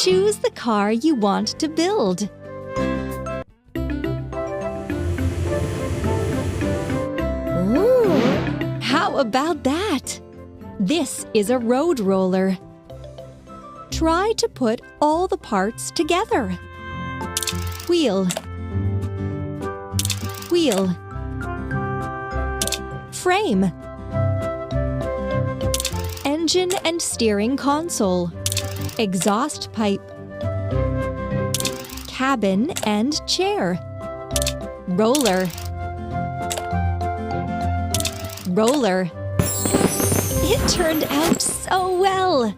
Choose the car you want to build. Ooh, how about that? This is a road roller. Try to put all the parts together. Wheel, wheel, frame, engine and steering console, exhaust pipe, cabin and chair, roller, roller. It turned out so well!